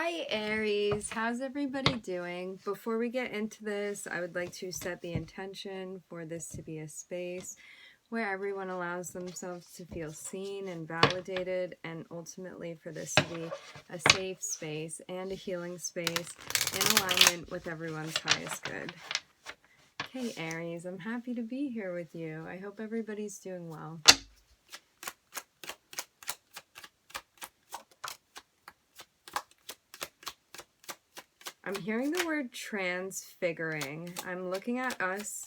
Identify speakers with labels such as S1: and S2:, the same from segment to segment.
S1: Hi Aries, how's everybody doing? Before we get into this, I would like to set the intention for this to be a space where everyone allows themselves to feel seen and validated, and ultimately for this to be a safe space and a healing space in alignment with everyone's highest good. Okay Aries, I'm happy to be here with you. I hope everybody's doing well. I'm hearing the word transfiguring. I'm looking at us,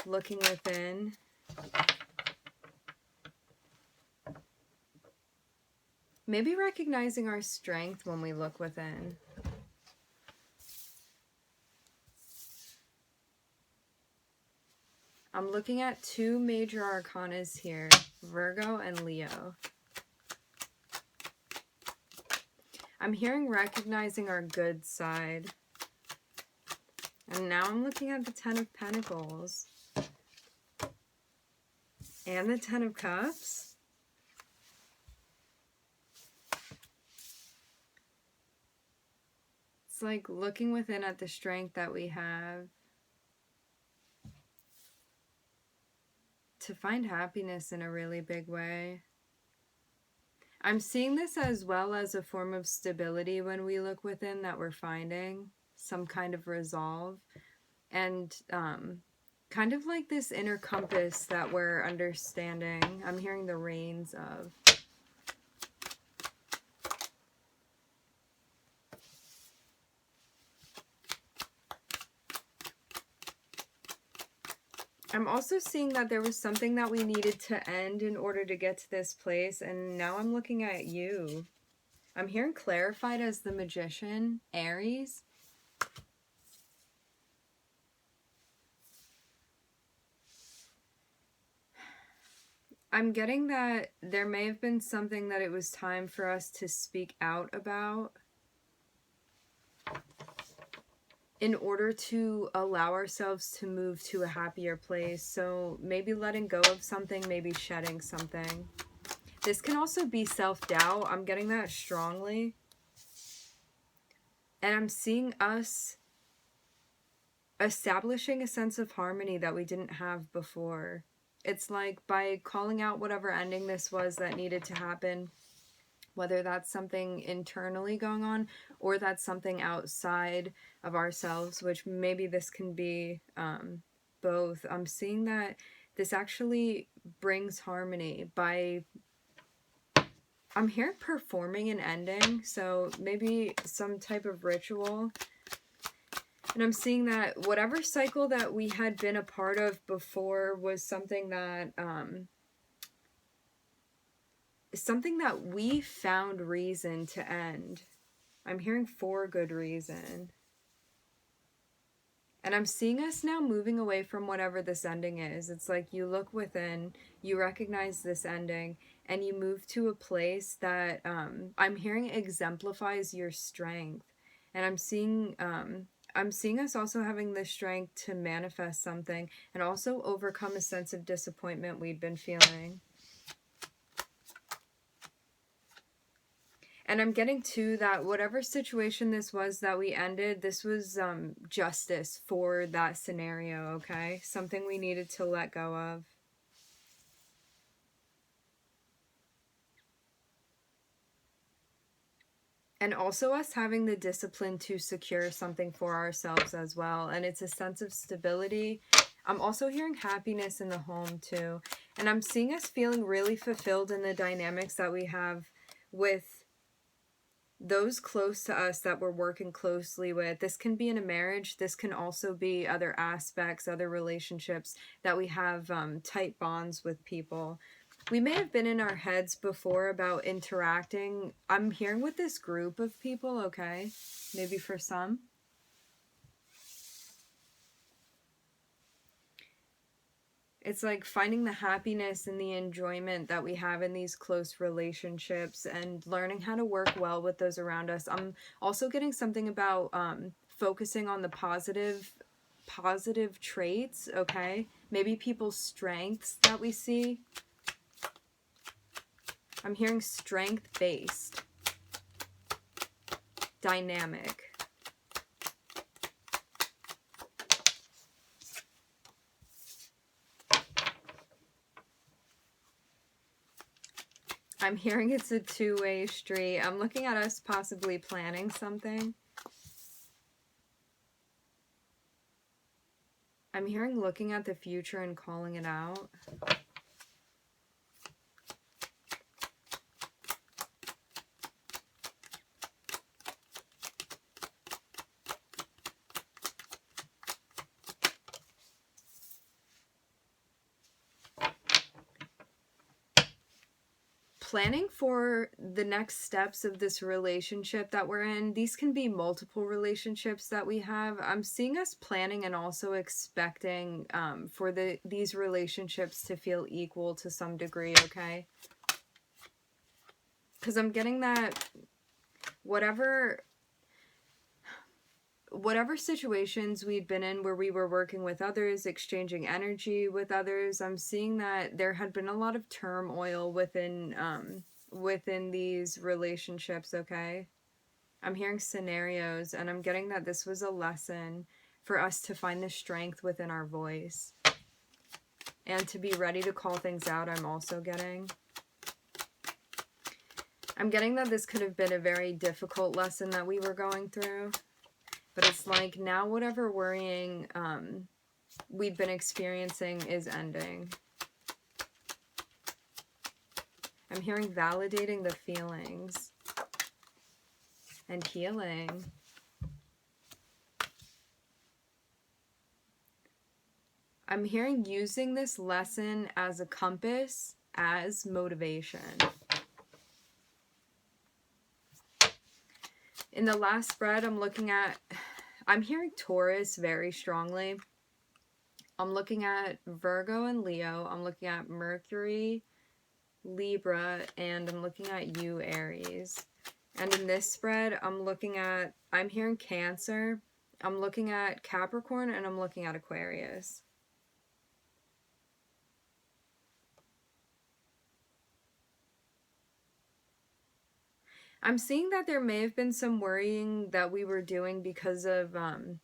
S1: looking within. Maybe recognizing our strength when we look within. I'm looking at two major arcanas here, Virgo and Leo. I'm hearing recognizing our good side. And now I'm looking at the Ten of Pentacles. And the Ten of Cups. It's like looking within at the strength that we have to find happiness in a really big way. I'm seeing this as well as a form of stability when we look within, that we're finding some kind of resolve, and kind of like this inner compass that we're understanding. I'm hearing the reins of. I'm also seeing that there was something that we needed to end in order to get to this place, and now I'm looking at you. I'm hearing clarified as the Magician, Aries. I'm getting that there may have been something that it was time for us to speak out about in order to allow ourselves to move to a happier place. So maybe letting go of something, maybe shedding something. This can also be self-doubt. I'm getting that strongly. And I'm seeing us establishing a sense of harmony that we didn't have before. It's like by calling out whatever ending this was that needed to happen, whether that's something internally going on or that's something outside of ourselves, which maybe this can be both. I'm seeing that this actually brings harmony by, I'm hearing performing an ending, so maybe some type of ritual. And I'm seeing that whatever cycle that we had been a part of before was something that we found reason to end. I'm hearing for good reason. And I'm seeing us now moving away from whatever this ending is. It's like you look within, you recognize this ending, and you move to a place that I'm hearing exemplifies your strength. And I'm seeing us also having the strength to manifest something and also overcome a sense of disappointment we'd been feeling. And I'm getting to that whatever situation this was that we ended, this was justice for that scenario, okay? Something we needed to let go of. And also us having the discipline to secure something for ourselves as well. And it's a sense of stability. I'm also hearing happiness in the home too. And I'm seeing us feeling really fulfilled in the dynamics that we have with those close to us that we're working closely with. This can be in a marriage. This can also be other aspects, other relationships that we have tight bonds with people. We may have been in our heads before about interacting. I'm hearing with this group of people, okay? Maybe for some. It's like finding the happiness and the enjoyment that we have in these close relationships and learning how to work well with those around us. I'm also getting something about focusing on the positive traits, okay? Maybe people's strengths that we see. I'm hearing strength-based. dynamic. I'm hearing it's a two-way street. I'm looking at us possibly planning something. I'm hearing looking at the future and calling it out. Planning for the next steps of this relationship that we're in. These can be multiple relationships that we have. I'm seeing us planning and also expecting for these relationships to feel equal to some degree, okay? Because I'm getting that whatever situations we'd been in where we were working with others, exchanging energy with others, I'm seeing that there had been a lot of turmoil within these relationships, okay? I'm hearing scenarios, and I'm getting that this was a lesson for us to find the strength within our voice and to be ready to call things out. I'm getting that this could have been a very difficult lesson that we were going through. But it's like now whatever worrying we've been experiencing is ending. I'm hearing validating the feelings and healing. I'm hearing using this lesson as a compass, as motivation. In the last spread, I'm hearing Taurus very strongly. I'm looking at Virgo and Leo. I'm looking at Mercury, Libra, and I'm looking at you, Aries. And in this spread, I'm hearing Cancer. I'm looking at Capricorn, and I'm looking at Aquarius. I'm seeing that there may have been some worrying that we were doing because of an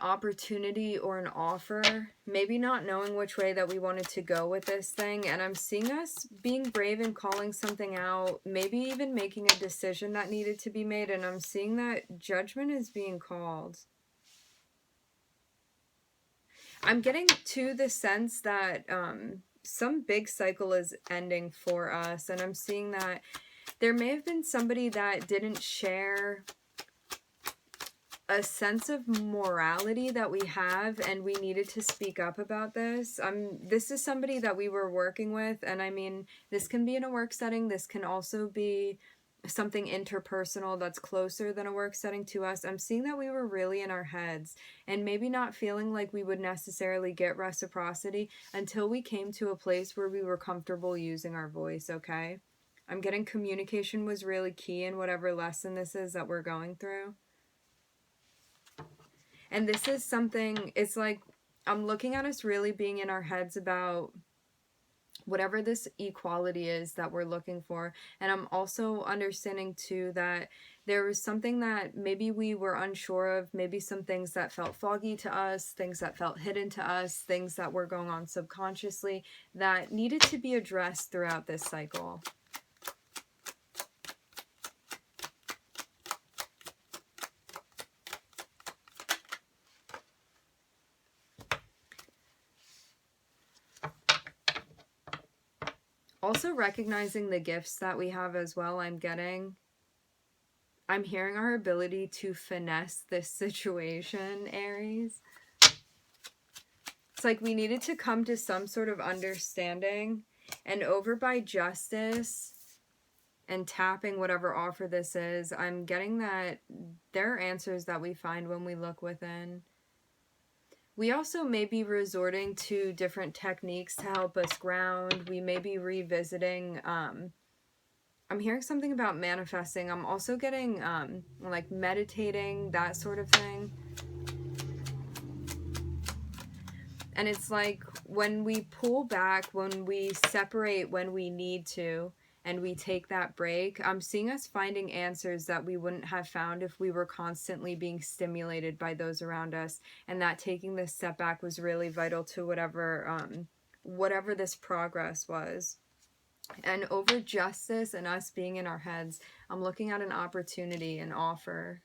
S1: opportunity or an offer, maybe not knowing which way that we wanted to go with this thing. And I'm seeing us being brave and calling something out, maybe even making a decision that needed to be made. And I'm seeing that judgment is being called. I'm getting to the sense that some big cycle is ending for us. And I'm seeing that there may have been somebody that didn't share a sense of morality that we have, and we needed to speak up about this. This is somebody that we were working with, and I mean, this can be in a work setting. This can also be something interpersonal that's closer than a work setting to us. I'm seeing that we were really in our heads and maybe not feeling like we would necessarily get reciprocity until we came to a place where we were comfortable using our voice, okay? I'm getting communication was really key in whatever lesson this is that we're going through. And this is something, it's like, I'm looking at us really being in our heads about whatever this equality is that we're looking for. And I'm also understanding too that there was something that maybe we were unsure of, maybe some things that felt foggy to us, things that felt hidden to us, things that were going on subconsciously that needed to be addressed throughout this cycle. Also recognizing the gifts that we have as well. I'm hearing our ability to finesse this situation, Aries. It's like we needed to come to some sort of understanding, and over by justice and tapping whatever offer this is, I'm getting that there are answers that we find when we look within. We also may be resorting to different techniques to help us ground. We may be revisiting, I'm hearing something about manifesting. I'm also getting, like meditating, that sort of thing. And it's like when we pull back, when we separate, when we need to, and we take that break, I'm seeing us finding answers that we wouldn't have found if we were constantly being stimulated by those around us, and that taking this step back was really vital to whatever this progress was. And over justice and us being in our heads, I'm looking at an opportunity, an offer.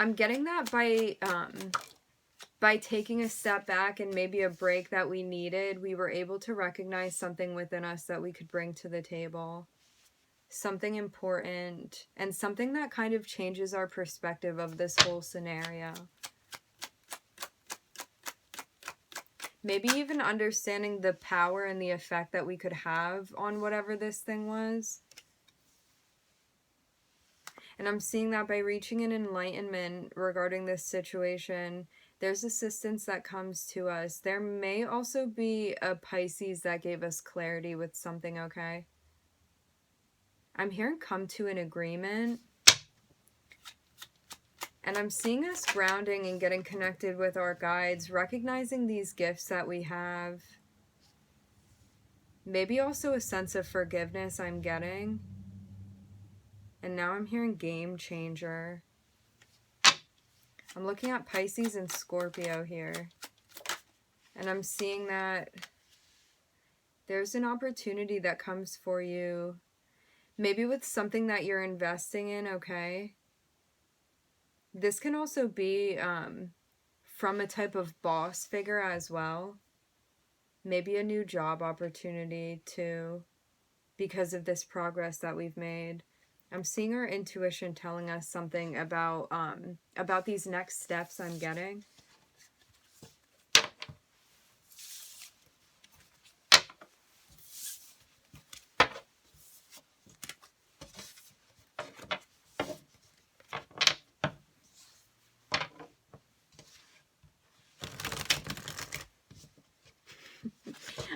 S1: I'm getting that by taking a step back and maybe a break that we needed, we were able to recognize something within us that we could bring to the table. Something important, and something that kind of changes our perspective of this whole scenario. Maybe even understanding the power and the effect that we could have on whatever this thing was. And I'm seeing that by reaching an enlightenment regarding this situation, there's assistance that comes to us. There may also be a Pisces that gave us clarity with something, okay? I'm hearing come to an agreement. And I'm seeing us grounding and getting connected with our guides, recognizing these gifts that we have. Maybe also a sense of forgiveness I'm getting. And now I'm hearing game changer. I'm looking at Pisces and Scorpio here. And I'm seeing that there's an opportunity that comes for you. Maybe with something that you're investing in, okay? This can also be from a type of boss figure as well. Maybe a new job opportunity too, because of this progress that we've made. I'm seeing our intuition telling us something about these next steps I'm getting.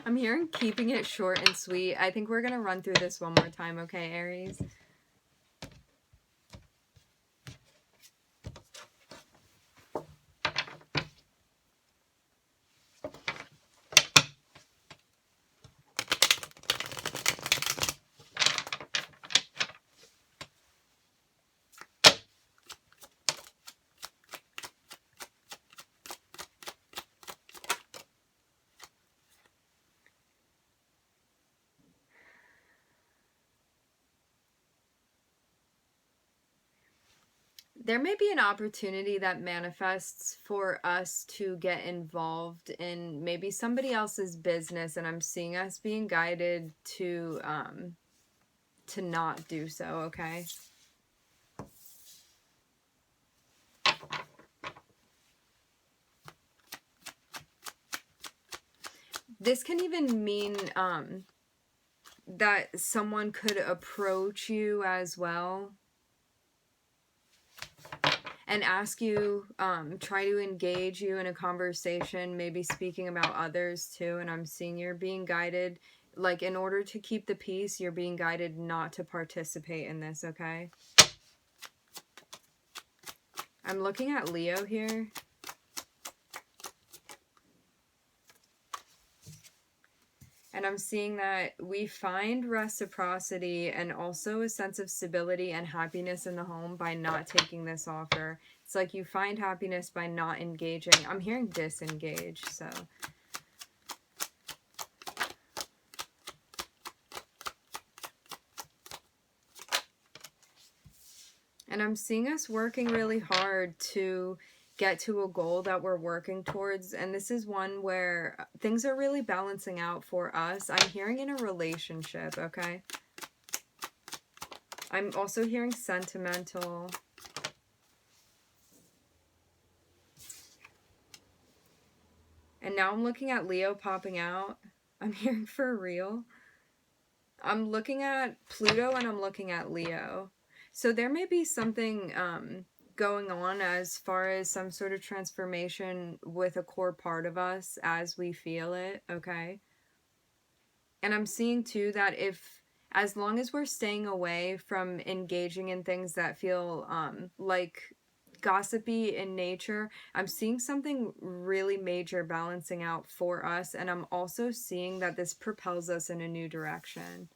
S1: I'm hearing keeping it short and sweet. I think we're going to run through this one more time, okay, Aries? There may be an opportunity that manifests for us to get involved in maybe somebody else's business, and I'm seeing us being guided to not do so, okay? This can even mean that someone could approach you as well and ask you, try to engage you in a conversation, maybe speaking about others too. And I'm seeing you're being guided, like in order to keep the peace, you're being guided not to participate in this, okay? I'm looking at Leo here. And I'm seeing that we find reciprocity and also a sense of stability and happiness in the home by not taking this offer. It's like you find happiness by not engaging. I'm hearing disengage, so. And I'm seeing us working really hard to get to a goal that we're working towards. And this is one where things are really balancing out for us. I'm hearing in a relationship, okay? I'm also hearing sentimental. And now I'm looking at Leo popping out. I'm hearing for real. I'm looking at Pluto and I'm looking at Leo. So there may be something going on as far as some sort of transformation with a core part of us as we feel it, okay? And I'm seeing too that as long as we're staying away from engaging in things that feel like gossipy in nature. I'm seeing something really major balancing out for us, and I'm also seeing that this propels us in a new direction.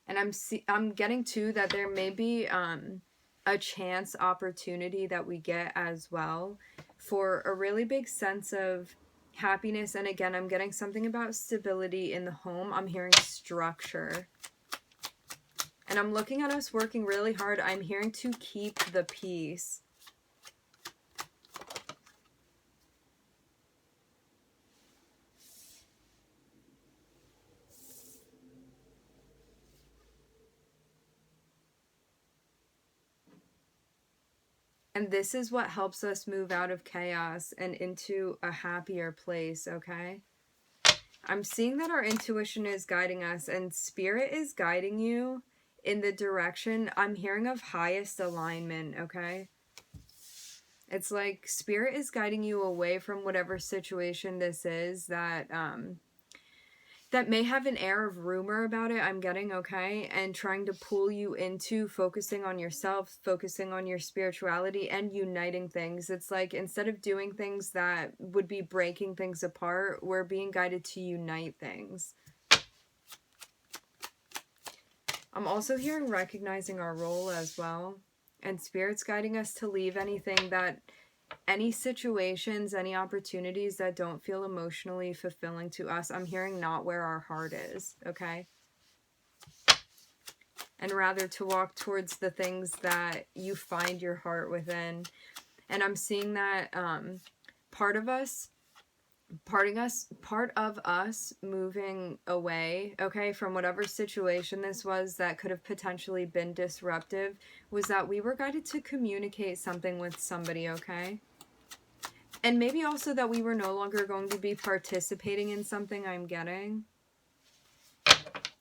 S1: And I'm getting too that there may be a chance opportunity that we get as well for a really big sense of happiness. And again, I'm getting something about stability in the home. I'm hearing structure. And I'm looking at us working really hard. I'm hearing to keep the peace. And this is what helps us move out of chaos and into a happier place, okay? I'm seeing that our intuition is guiding us, and spirit is guiding you in the direction, I'm hearing, of highest alignment, okay? It's like spirit is guiding you away from whatever situation this is that that may have an air of rumor about it, I'm getting, okay? And trying to pull you into focusing on yourself, focusing on your spirituality, and uniting things. It's like, instead of doing things that would be breaking things apart, we're being guided to unite things. I'm also hearing recognizing our role as well. And spirit's guiding us to leave any situations, any opportunities that don't feel emotionally fulfilling to us. I'm hearing not where our heart is, okay? And rather to walk towards the things that you find your heart within. And I'm seeing that part of us moving away, okay, from whatever situation this was that could have potentially been disruptive, was that we were guided to communicate something with somebody, okay? And maybe also that we were no longer going to be participating in something, I'm getting.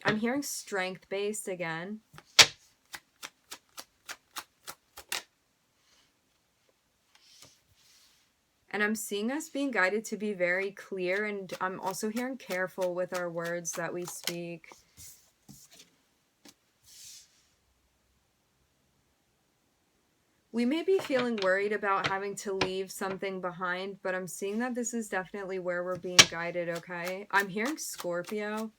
S1: I'm hearing strength-based again. And I'm seeing us being guided to be very clear, and I'm also hearing careful with our words that we speak. We may be feeling worried about having to leave something behind, but I'm seeing that this is definitely where we're being guided, okay? I'm hearing Scorpio.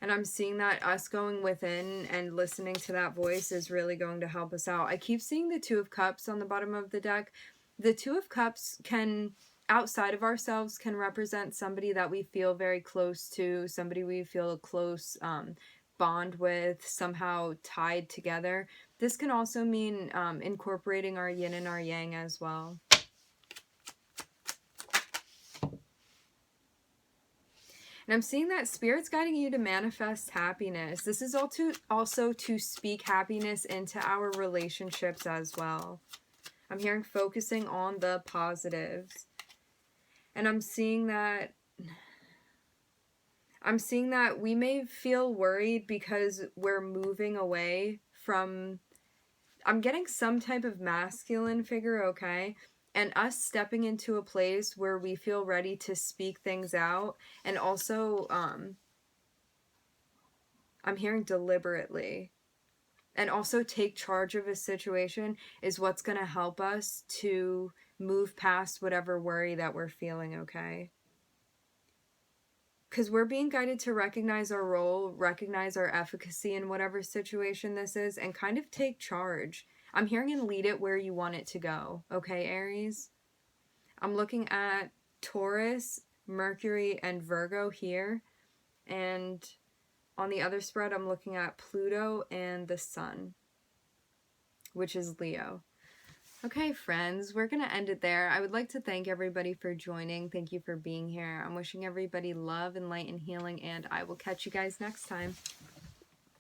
S1: And I'm seeing that us going within and listening to that voice is really going to help us out. I keep seeing the Two of Cups on the bottom of the deck. The Two of Cups can, outside of ourselves, can represent somebody that we feel very close to, somebody we feel a close bond with, somehow tied together. This can also mean incorporating our yin and our yang as well. And I'm seeing that spirit's guiding you to manifest happiness. This is also to speak happiness into our relationships as well. I'm hearing focusing on the positives. And I'm seeing that we may feel worried because we're moving away from, I'm getting some type of masculine figure, okay? And us stepping into a place where we feel ready to speak things out. And also, I'm hearing deliberately. And also take charge of a situation is what's going to help us to move past whatever worry that we're feeling, okay? Because we're being guided to recognize our role, recognize our efficacy in whatever situation this is, and kind of take charge. I'm hearing and lead it where you want it to go, okay, Aries? I'm looking at Taurus, Mercury, and Virgo here. And on the other spread, I'm looking at Pluto and the Sun, which is Leo. Okay, friends, we're going to end it there. I would like to thank everybody for joining. Thank you for being here. I'm wishing everybody love and light and healing, and I will catch you guys next time.